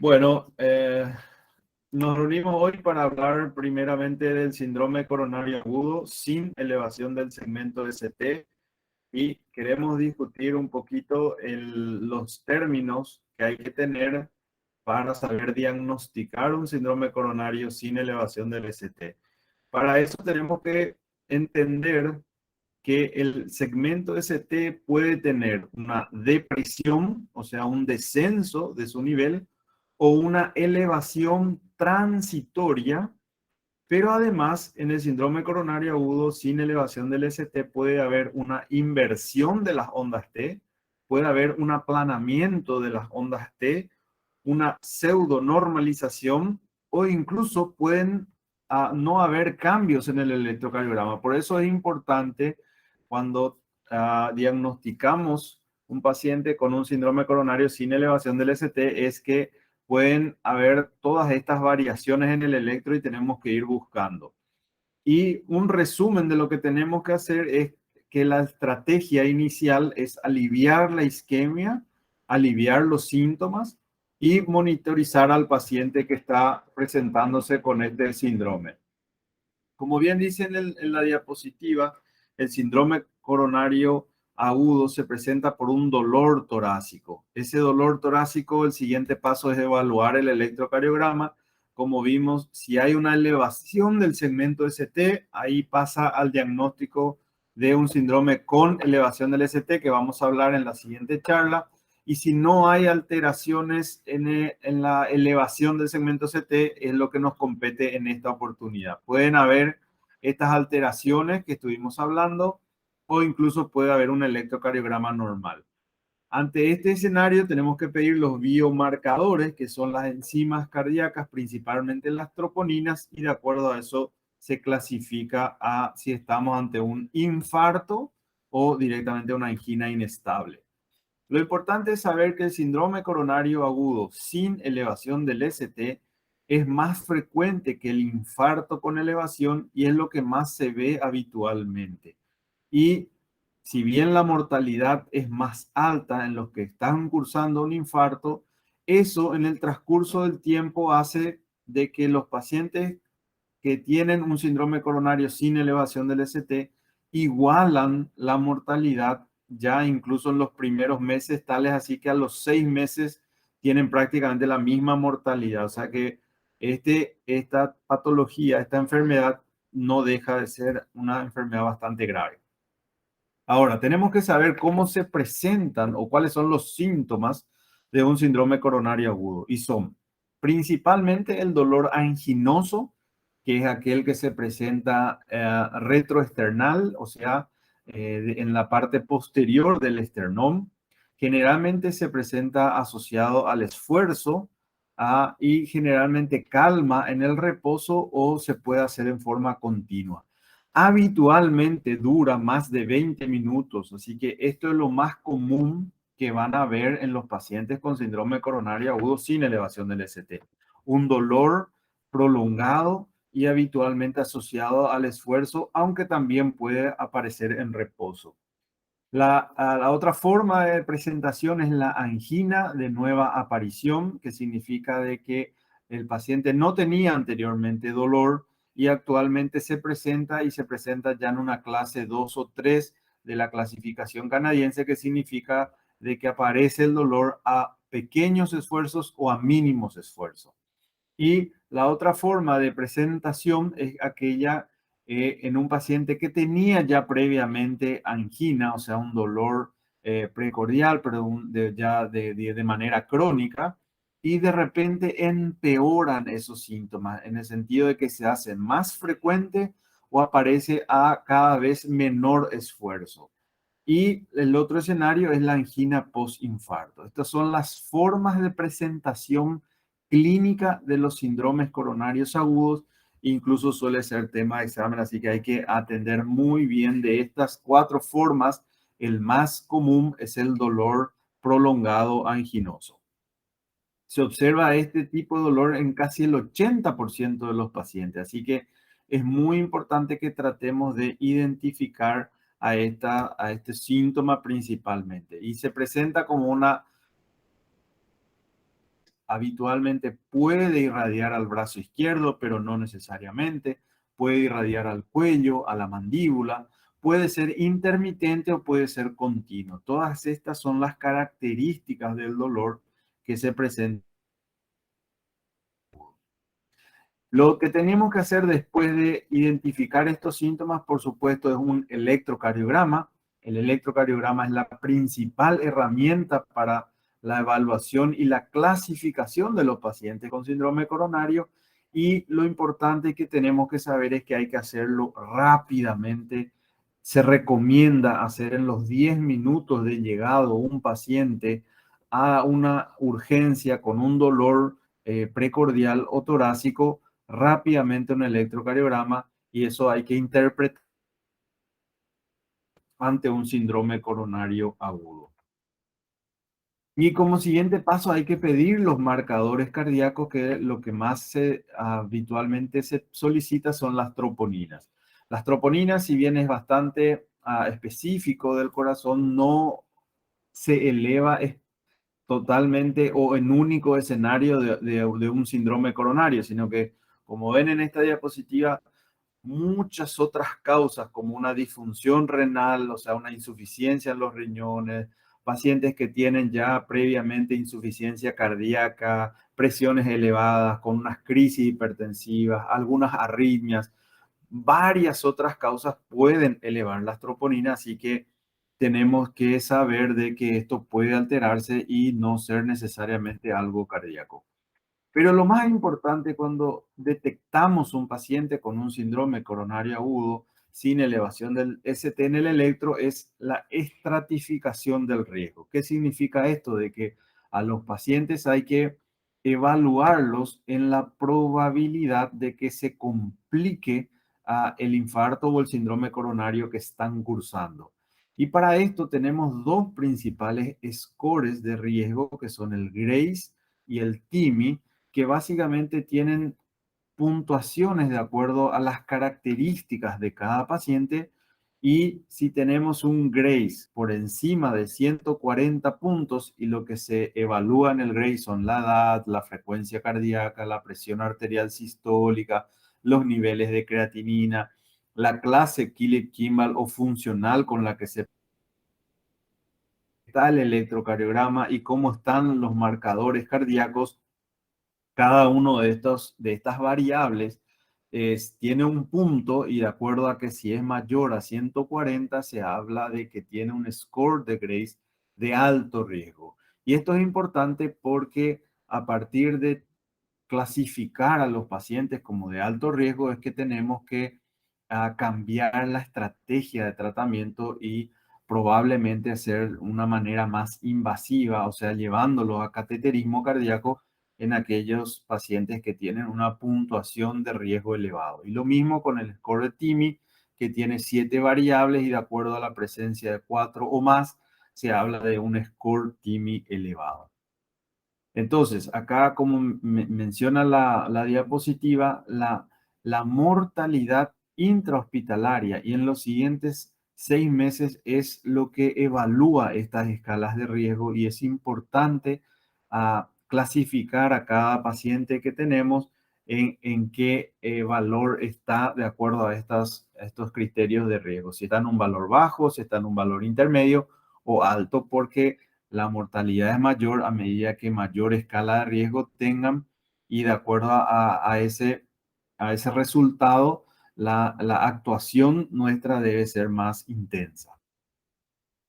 Bueno, nos reunimos hoy para hablar primeramente del síndrome coronario agudo sin elevación del segmento ST y queremos discutir un poquito los términos que hay que tener para saber diagnosticar un síndrome coronario sin elevación del ST. Para eso tenemos que entender que el segmento ST puede tener una depresión, o sea, un descenso de su nivel, o una elevación transitoria, pero además en el síndrome coronario agudo sin elevación del ST puede haber una inversión de las ondas T, puede haber un aplanamiento de las ondas T, una pseudo normalización o incluso pueden no haber cambios en el electrocardiograma. Por eso es importante cuando diagnosticamos un paciente con un síndrome coronario sin elevación del ST es que pueden haber todas estas variaciones en el electro y tenemos que ir buscando. Y un resumen de lo que tenemos que hacer es que la estrategia inicial es aliviar la isquemia, aliviar los síntomas y monitorizar al paciente que está presentándose con este síndrome. Como bien dice en la diapositiva, el síndrome coronario agudo se presenta por un dolor torácico. Ese dolor torácico, el siguiente paso es evaluar el electrocardiograma. Como vimos, si hay una elevación del segmento ST, ahí pasa al diagnóstico de un síndrome con elevación del ST, que vamos a hablar en la siguiente charla. Y si no hay alteraciones en la elevación del segmento CT, es lo que nos compete en esta oportunidad. Pueden haber estas alteraciones que estuvimos hablando o incluso puede haber un electrocardiograma normal. Ante este escenario tenemos que pedir los biomarcadores, que son las enzimas cardíacas, principalmente las troponinas, y de acuerdo a eso se clasifica a si estamos ante un infarto o directamente una angina inestable. Lo importante es saber que el síndrome coronario agudo sin elevación del ST es más frecuente que el infarto con elevación y es lo que más se ve habitualmente. Y si bien la mortalidad es más alta en los que están cursando un infarto, eso en el transcurso del tiempo hace de que los pacientes que tienen un síndrome coronario sin elevación del ST igualan la mortalidad ya incluso en los primeros meses, tales así que a los 6 meses tienen prácticamente la misma mortalidad. O sea que esta patología, esta enfermedad no deja de ser una enfermedad bastante grave. Ahora, tenemos que saber cómo se presentan o cuáles son los síntomas de un síndrome coronario agudo. Y son principalmente el dolor anginoso, que es aquel que se presenta retroesternal, o sea, en la parte posterior del esternón. Generalmente se presenta asociado al esfuerzo y generalmente calma en el reposo o se puede hacer en forma continua. Habitualmente dura más de 20 minutos, así que esto es lo más común que van a ver en los pacientes con síndrome coronario agudo sin elevación del ST. Un dolor prolongado y habitualmente asociado al esfuerzo, aunque también puede aparecer en reposo. La otra forma de presentación es la angina de nueva aparición, que significa de que el paciente no tenía anteriormente dolor y actualmente se presenta y se presenta ya en una clase 2 o 3 de la clasificación canadiense, que significa de que aparece el dolor a pequeños esfuerzos o a mínimos esfuerzos. Y la otra forma de presentación es aquella en un paciente que tenía ya previamente angina, o sea, un dolor precordial, pero ya de manera crónica, y de repente empeoran esos síntomas en el sentido de que se hace más frecuente o aparece a cada vez menor esfuerzo. Y el otro escenario es la angina postinfarto. Estas son las formas de presentación clínica de los síndromes coronarios agudos. Incluso suele ser tema de examen, así que hay que atender muy bien de estas 4 formas. El más común es el dolor prolongado anginoso. Se observa este tipo de dolor en casi el 80% de los pacientes, así que es muy importante que tratemos de identificar a este síntoma principalmente. Y se presenta como una habitualmente puede irradiar al brazo izquierdo, pero no necesariamente. Puede irradiar al cuello, a la mandíbula. Puede ser intermitente o puede ser continuo. Todas estas son las características del dolor que se presentan. Lo que tenemos que hacer después de identificar estos síntomas, por supuesto, es un electrocardiograma. El electrocardiograma es la principal herramienta para la evaluación y la clasificación de los pacientes con síndrome coronario. Y lo importante que tenemos que saber es que hay que hacerlo rápidamente. Se recomienda hacer en los 10 minutos de llegado un paciente a una urgencia con un dolor precordial o torácico rápidamente un electrocardiograma y eso hay que interpretar ante un síndrome coronario agudo. Y como siguiente paso hay que pedir los marcadores cardíacos, que lo que más habitualmente se solicita son las troponinas. Las troponinas, si bien es bastante específico del corazón, no se eleva totalmente o en único escenario de un síndrome coronario, sino que, como ven en esta diapositiva, muchas otras causas como una disfunción renal, o sea, una insuficiencia en los riñones, pacientes que tienen ya previamente insuficiencia cardíaca, presiones elevadas, con unas crisis hipertensivas, algunas arritmias, varias otras causas pueden elevar las troponinas, así que tenemos que saber de que esto puede alterarse y no ser necesariamente algo cardíaco. Pero lo más importante cuando detectamos un paciente con un síndrome coronario agudo sin elevación del ST en el electro es la estratificación del riesgo. ¿Qué significa esto? De que a los pacientes hay que evaluarlos en la probabilidad de que se complique el infarto o el síndrome coronario que están cursando. Y para esto tenemos dos principales scores de riesgo que son el GRACE y el TIMI, que básicamente tienen puntuaciones de acuerdo a las características de cada paciente y si tenemos un GRACE por encima de 140 puntos y lo que se evalúa en el GRACE son la edad, la frecuencia cardíaca, la presión arterial sistólica, los niveles de creatinina, la clase Killick-Kimball o funcional con la que se está el electrocardiograma y cómo están los marcadores cardíacos. Cada uno de estas variables tiene un punto y de acuerdo a que si es mayor a 140 se habla de que tiene un score de Grace de alto riesgo. Y esto es importante porque a partir de clasificar a los pacientes como de alto riesgo es que tenemos que cambiar la estrategia de tratamiento y probablemente hacer una manera más invasiva, o sea, llevándolo a cateterismo cardíaco en aquellos pacientes que tienen una puntuación de riesgo elevado. Y lo mismo con el score de TIMI, que tiene 7 variables y de acuerdo a la presencia de 4 o más, se habla de un score TIMI elevado. Entonces, acá como menciona la diapositiva, la mortalidad intrahospitalaria y en los siguientes 6 meses es lo que evalúa estas escalas de riesgo y es importante clasificar a cada paciente que tenemos en qué valor está de acuerdo a estos criterios de riesgo. Si está en un valor bajo, si está en un valor intermedio o alto, porque la mortalidad es mayor a medida que mayor escala de riesgo tengan y de acuerdo a ese resultado, la actuación nuestra debe ser más intensa.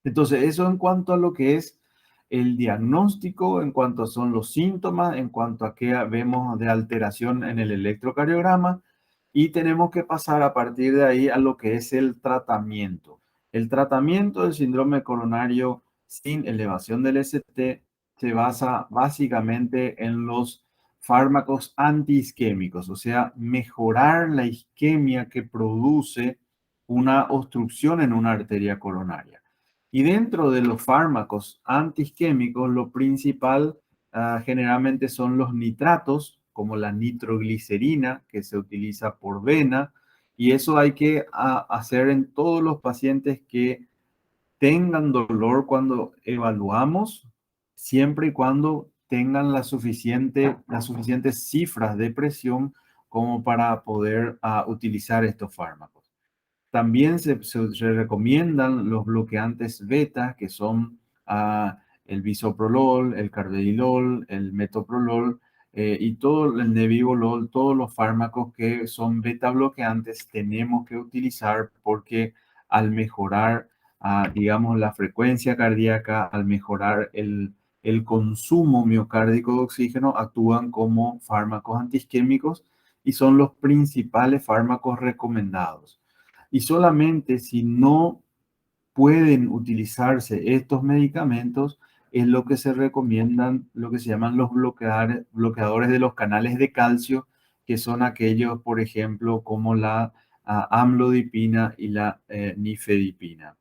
Entonces, eso en cuanto a lo que es el diagnóstico, en cuanto son los síntomas, en cuanto a qué vemos de alteración en el electrocardiograma, y tenemos que pasar a partir de ahí a lo que es el tratamiento. El tratamiento del síndrome coronario sin elevación del ST se basa básicamente en los fármacos antiisquémicos, o sea, mejorar la isquemia que produce una obstrucción en una arteria coronaria. Y dentro de los fármacos antiisquémicos, lo principal generalmente son los nitratos, como la nitroglicerina, que se utiliza por vena, y eso hay que hacer en todos los pacientes que tengan dolor cuando evaluamos, siempre y cuando tengan las suficientes cifras de presión como para poder utilizar estos fármacos. También se recomiendan los bloqueantes beta, que son el bisoprolol, el carvedilol, el metoprolol y todo el nebivolol, todos los fármacos que son beta bloqueantes tenemos que utilizar porque al mejorar, digamos, la frecuencia cardíaca, al mejorar el consumo miocárdico de oxígeno, actúan como fármacos antiisquémicos y son los principales fármacos recomendados. Y solamente si no pueden utilizarse estos medicamentos es lo que se recomiendan, lo que se llaman los bloqueadores de los canales de calcio, que son aquellos, por ejemplo, como la amlodipina y la nifedipina.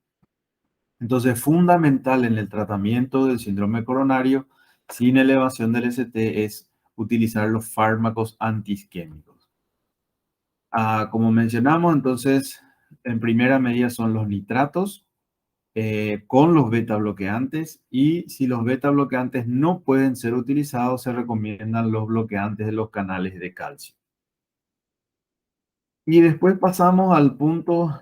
Entonces, fundamental en el tratamiento del síndrome coronario sin elevación del ST es utilizar los fármacos antiisquémicos. Como mencionamos, entonces, en primera medida son los nitratos con los beta bloqueantes, y si los beta bloqueantes no pueden ser utilizados, se recomiendan los bloqueantes de los canales de calcio. Y después pasamos al punto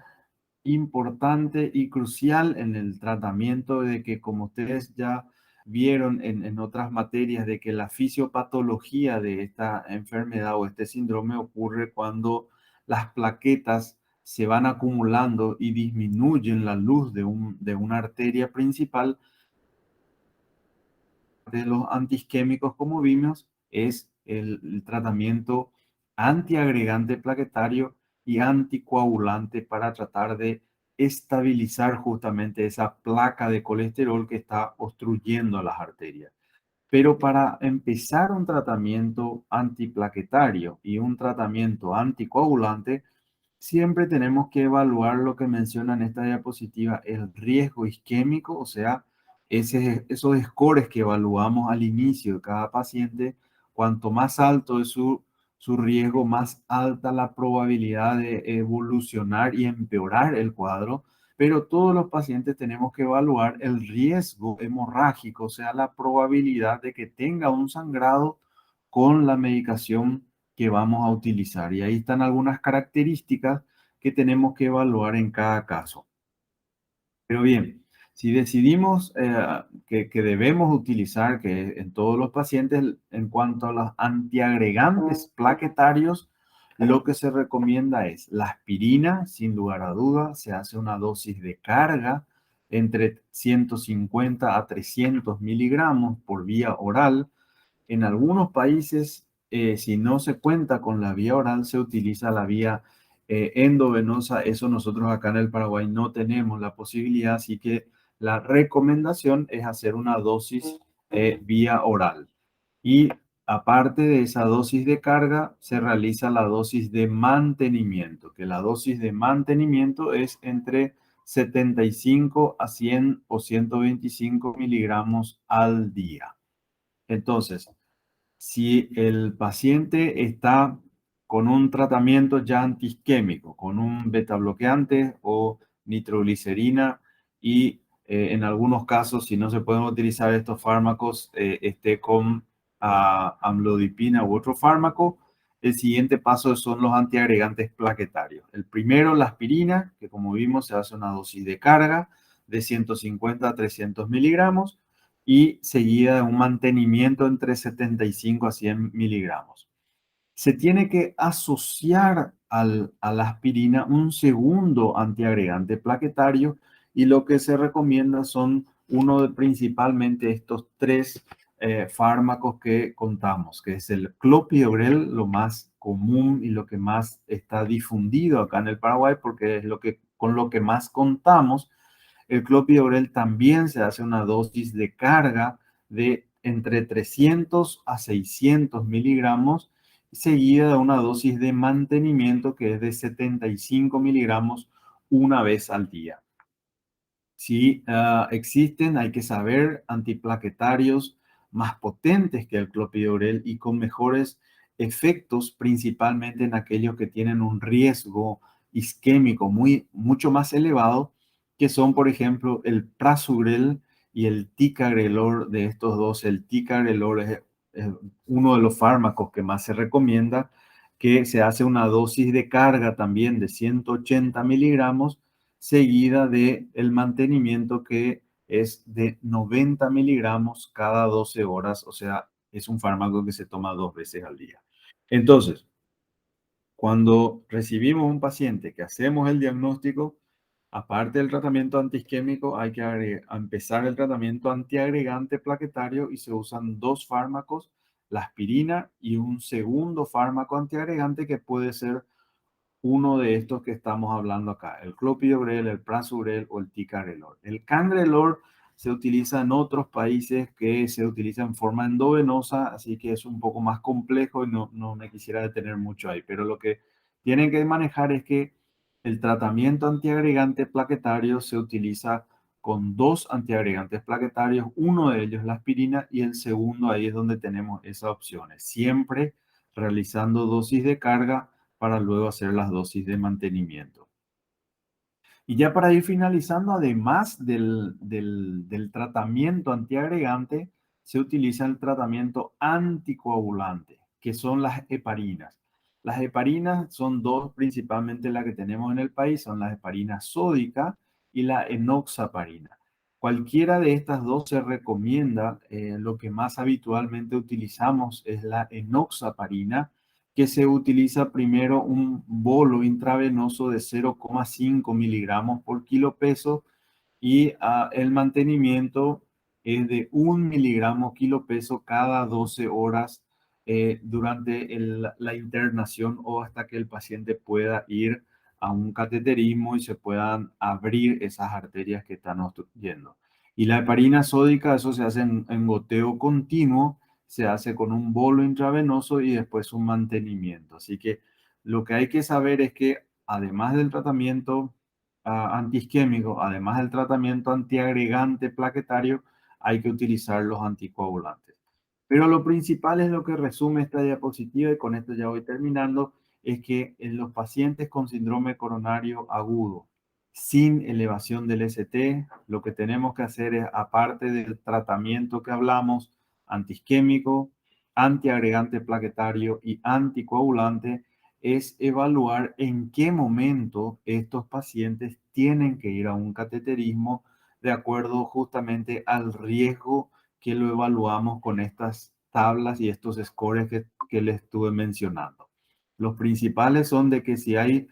importante y crucial en el tratamiento de que, como ustedes ya vieron en otras materias, de que la fisiopatología de esta enfermedad o este síndrome ocurre cuando las plaquetas se van acumulando y disminuyen la luz de una arteria principal. De los antiisquémicos, como vimos, es el tratamiento antiagregante plaquetario y anticoagulante para tratar de estabilizar justamente esa placa de colesterol que está obstruyendo las arterias. Pero para empezar un tratamiento antiplaquetario y un tratamiento anticoagulante, siempre tenemos que evaluar lo que menciona en esta diapositiva, el riesgo isquémico, o sea, esos scores que evaluamos al inicio de cada paciente. Cuanto más alto es su riesgo, más alta la probabilidad de evolucionar y empeorar el cuadro. Pero todos los pacientes tenemos que evaluar el riesgo hemorrágico, o sea, la probabilidad de que tenga un sangrado con la medicación que vamos a utilizar. Y ahí están algunas características que tenemos que evaluar en cada caso. Pero bien, si decidimos que debemos utilizar, que en todos los pacientes, en cuanto a los antiagregantes plaquetarios, lo que se recomienda es la aspirina, sin lugar a dudas, se hace una dosis de carga entre 150 a 300 miligramos por vía oral. En algunos países, si no se cuenta con la vía oral, se utiliza la vía endovenosa. Eso nosotros acá en el Paraguay no tenemos la posibilidad, así que la recomendación es hacer una dosis vía oral. Y aparte de esa dosis de carga, se realiza la dosis de mantenimiento, que la dosis de mantenimiento es entre 75 a 100 o 125 miligramos al día. Entonces, si el paciente está con un tratamiento ya antiisquémico, con un beta bloqueante o nitroglicerina, y en algunos casos, si no se pueden utilizar estos fármacos, esté con amlodipina u otro fármaco, el siguiente paso son los antiagregantes plaquetarios. El primero, la aspirina, que como vimos se hace una dosis de carga de 150 a 300 miligramos, y seguida de un mantenimiento entre 75 a 100 miligramos. Se tiene que asociar a la aspirina un segundo antiagregante plaquetario, y lo que se recomienda son principalmente estos tres fármacos que contamos, que es el clopidogrel, lo más común y lo que más está difundido acá en el Paraguay, porque es con lo que más contamos. El clopidogrel también se hace una dosis de carga de entre 300 a 600 miligramos, seguida de una dosis de mantenimiento que es de 75 miligramos una vez al día. Si existen, hay que saber, antiplaquetarios más potentes que el clopidogrel y con mejores efectos, principalmente en aquellos que tienen un riesgo isquémico mucho más elevado, que son, por ejemplo, el prasugrel y el ticagrelor de estos dos. El ticagrelor es uno de los fármacos que más se recomienda, que se hace una dosis de carga también de 180 miligramos, seguida de el mantenimiento que es de 90 miligramos cada 12 horas, o sea, es un fármaco que se toma 2 veces al día. Entonces, cuando recibimos un paciente que hacemos el diagnóstico, aparte del tratamiento antiisquémico, hay que empezar el tratamiento antiagregante plaquetario y se usan dos fármacos, la aspirina y un segundo fármaco antiagregante que puede ser uno de estos que estamos hablando acá, el clopidogrel, el prasugrel o el ticagrelor. El cangrelor se utiliza en otros países que se utiliza en forma endovenosa, así que es un poco más complejo y no me quisiera detener mucho ahí, pero lo que tienen que manejar es que el tratamiento antiagregante plaquetario se utiliza con dos antiagregantes plaquetarios, uno de ellos la aspirina y el segundo ahí es donde tenemos esas opciones, siempre realizando dosis de carga para luego hacer las dosis de mantenimiento. Y ya para ir finalizando, además del tratamiento antiagregante, se utiliza el tratamiento anticoagulante, que son las heparinas. Las heparinas son dos principalmente las que tenemos en el país, son la heparina sódica y la enoxaparina. Cualquiera de estas dos se recomienda, lo que más habitualmente utilizamos es la enoxaparina, que se utiliza primero un bolo intravenoso de 0,5 miligramos por kilo peso y el mantenimiento es de 1 miligramo kilo peso cada 12 horas durante la internación o hasta que el paciente pueda ir a un cateterismo y se puedan abrir esas arterias que están obstruyendo. Y la heparina sódica, eso se hace en goteo continuo, se hace con un bolo intravenoso y después un mantenimiento. Así que lo que hay que saber es que además del tratamiento antiisquémico, además del tratamiento antiagregante plaquetario, hay que utilizar los anticoagulantes. Pero lo principal es lo que resume esta diapositiva, y con esto ya voy terminando, es que en los pacientes con síndrome coronario agudo, sin elevación del ST, lo que tenemos que hacer es, aparte del tratamiento que hablamos, antiisquémico, antiagregante plaquetario y anticoagulante, es evaluar en qué momento estos pacientes tienen que ir a un cateterismo de acuerdo justamente al riesgo que lo evaluamos con estas tablas y estos scores que les estuve mencionando. Los principales son de que si hay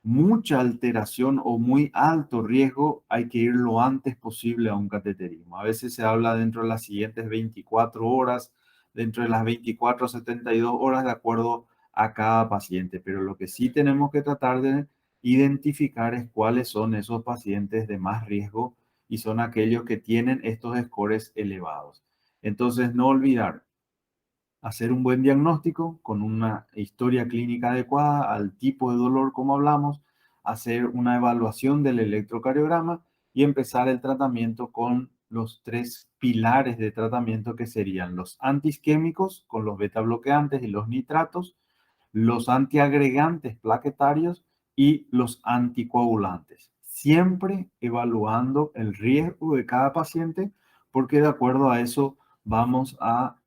mucha alteración o muy alto riesgo, hay que ir lo antes posible a un cateterismo. A veces se habla dentro de las siguientes 24 horas, dentro de las 24 a 72 horas, de acuerdo a cada paciente. Pero lo que sí tenemos que tratar de identificar es cuáles son esos pacientes de más riesgo y son aquellos que tienen estos scores elevados. Entonces, no olvidar hacer un buen diagnóstico con una historia clínica adecuada al tipo de dolor como hablamos, hacer una evaluación del electrocardiograma y empezar el tratamiento con los tres pilares de tratamiento que serían los antiisquémicos con los beta bloqueantes y los nitratos, los antiagregantes plaquetarios y los anticoagulantes. Siempre evaluando el riesgo de cada paciente porque de acuerdo a eso vamos a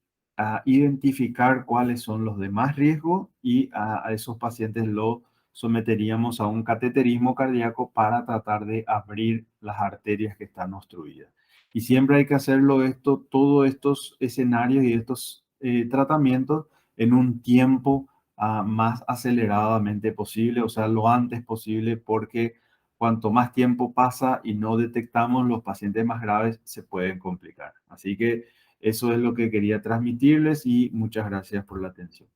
identificar cuáles son los de más riesgo y a esos pacientes lo someteríamos a un cateterismo cardíaco para tratar de abrir las arterias que están obstruidas. Y siempre hay que hacerlo esto, todos estos escenarios y estos tratamientos en un tiempo más aceleradamente posible, o sea, lo antes posible, porque cuanto más tiempo pasa y no detectamos, los pacientes más graves se pueden complicar. Así que eso es lo que quería transmitirles y muchas gracias por la atención.